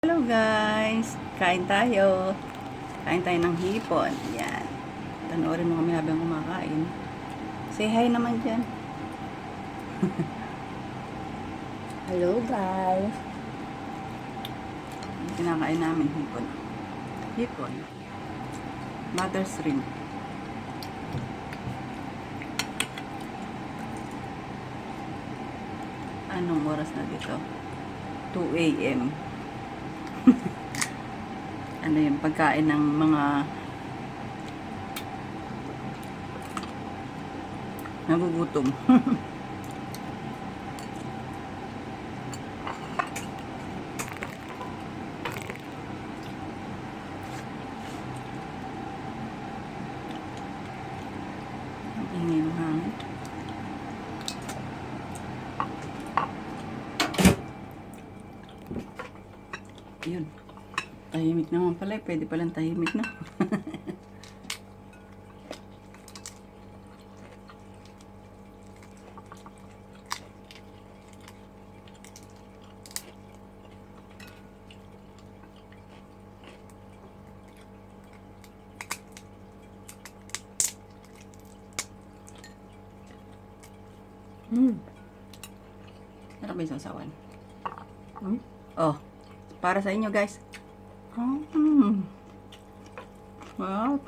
Hello guys! Kain tayo. Kain tayo ng hipon. Yan. Panoorin mo kami habang kumakain. Say hi naman dyan. Hello guys. Kinakain namin hipon. Hipon. Mother shrimp. Anong oras na dito? 2 a.m. Ano yung pagkain ng mga nagugutom. Ang ingay ng hangin. Yun. Tahimik naman pala. Pwede palang tahimik na. Sarap ba yung sausawan? Oh. Para sa inyo guys. Wow.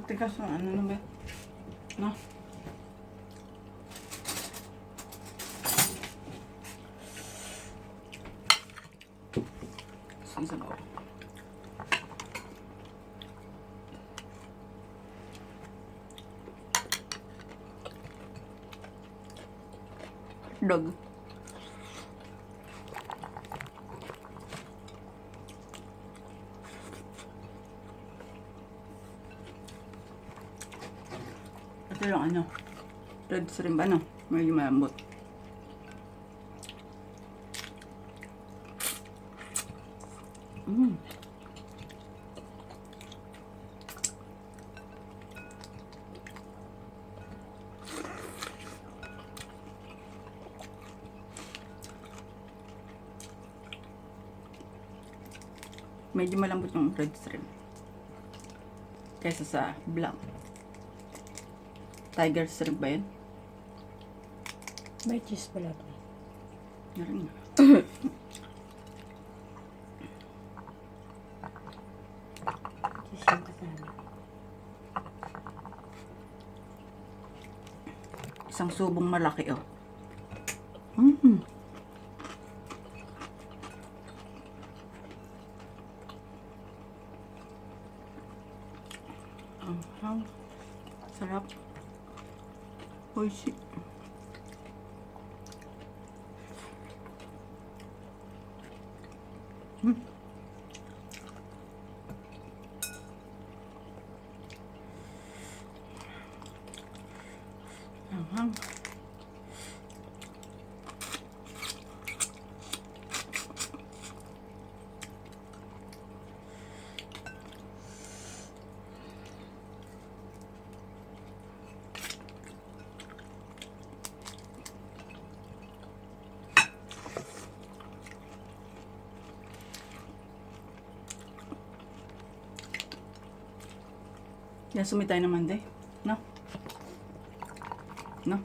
Tigas na ano na ba? No? Isa ba? Dog. Ito yung ano, red shrimp ano, medyo malambot. Medyo malambot yung red shrimp kaysa sa black. Tiger shrimp ba yun? May cheese pala ito. Meron nga. Cheese yung kasama. Isang subong malaki oh. Sarap. Oishi. Yan, sumitay naman din. No? No?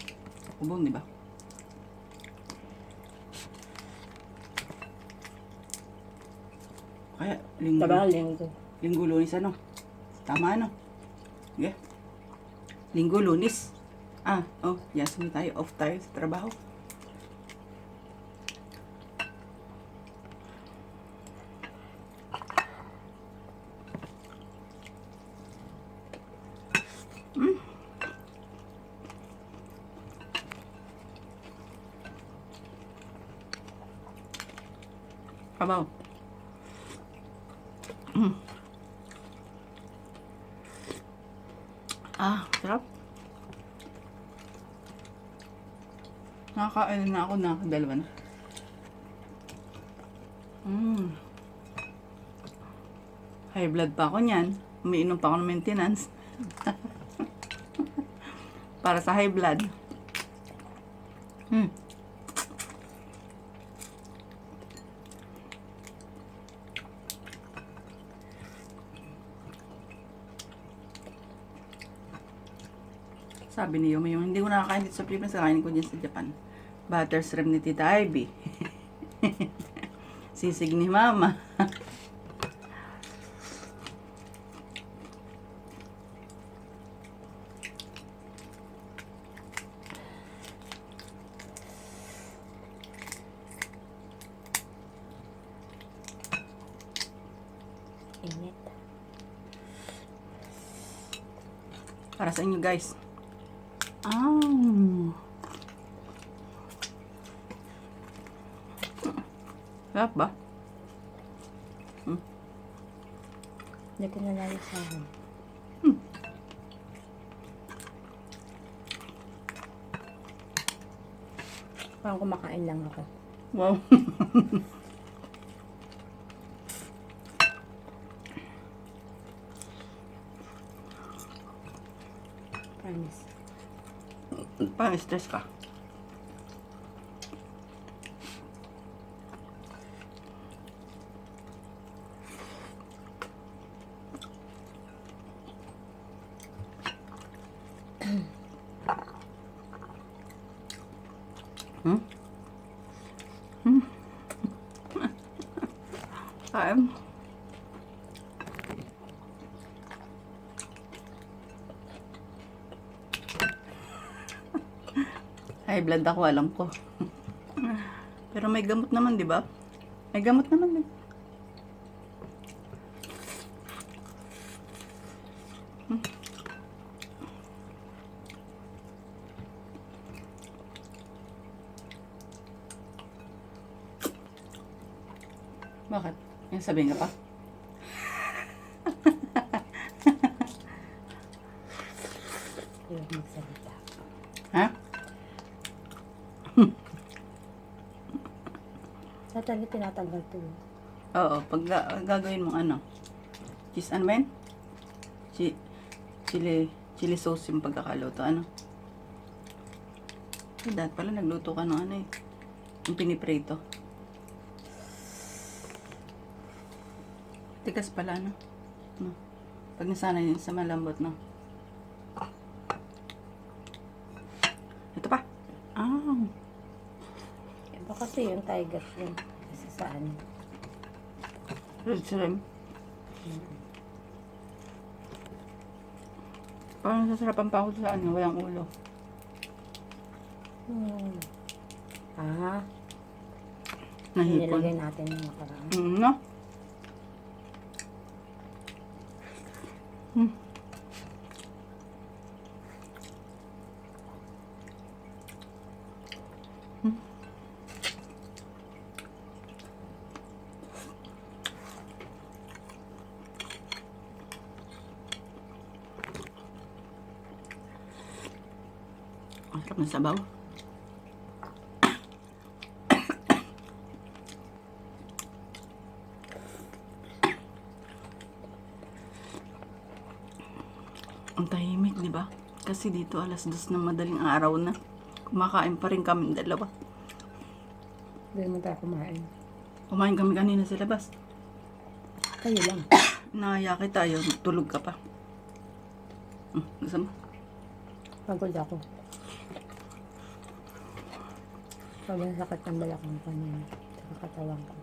Ubong, di ba? Kaya, linggo lunis ano? Tama ano? Yeah. Linggo lunis. Oh, yan, sumitay. Off tayo sa trabaho. Kabaw. Sarap. Nakakain na ako, nakakadalawa na. High blood pa ako niyan. Umiinom pa ako ng maintenance. Para sa high blood. Sabi ni Yumi, yung hindi ko nakakain dito sa Philippines, kakainin ko dyan sa Japan. Butter shrimp ni Tita Ivy. Sisig ni Mama. Init. Para sa inyo guys. Sarap ba? Hindi ko nalala sa akin. Parang kumakain lang ako. Wow. Promise. Parang stress ka. Kain. High blood ako, alam ko. Pero may gamot naman, di ba? May gamot naman, eh. Bakit? May sabihin ka pa? Ayaw magsalita. Ha? Sa talaga tinatanggal to. Oo, pag gagawin mong ano, cheese ano ba yun? Chili sauce yung pagkakaluto, ano? Eh, dahil pala nagluto ka ng ano eh, yung piniprito. Tigas pala, no? No. Pag nasanay yun sa malambot, no? Ito pa. Iba kasi yung tiger shrimp. Kasi saan? Red shrimp. Parang nasasarapan pa ako sa ano, walang ulo. Nahipon. Nilagay natin yung nakaraan. No? Ang sarap ng sabaw. Ang tahimik, di ba? Kasi dito alas 2 ng madaling araw na. Kumakain pa rin kami dalawa. Hindi mo tayo kumain. Kumain kami kanina sa labas. Kayo lang. Nahaya kita, yun. Tulog ka pa. Gusto mo? Pagod ako. Sobrang sakit ng balakang ko niya. Sa katawan ko.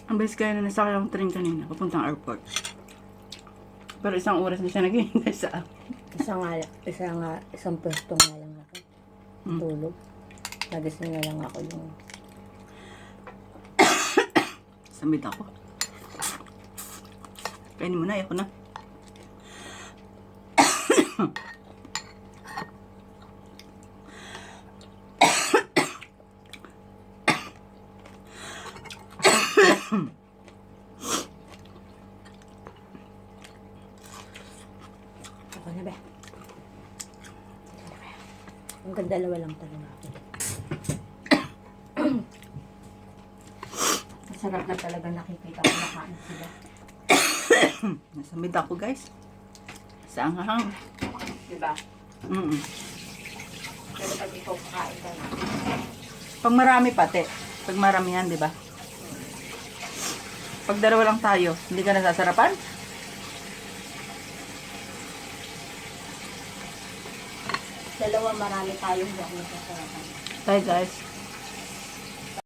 Ang bilis kaya na nasakay akong train kanina, papuntang airport. Pero isang oras na siya naghihintay sa akin. Isang pwesto nga lang ako. Tulog. Nagising na lang ako yung... Samid ako. Kainin mo na, ayoko na. Ako na ba? Hanggang dalawa lang talaga ako. Kasi sarap na talaga nakikita ko nakain sila. Nasa mid ako, guys. Sa anghang. Diba? Mm. Pero pag ikaw kakain ka na, Pag marami pati. Pag maramihan, di ba? Pag dalawa lang tayo, hindi ka nasasarapan? dalawa marami tayong hindi ako nasasarapan. Tayo, guys.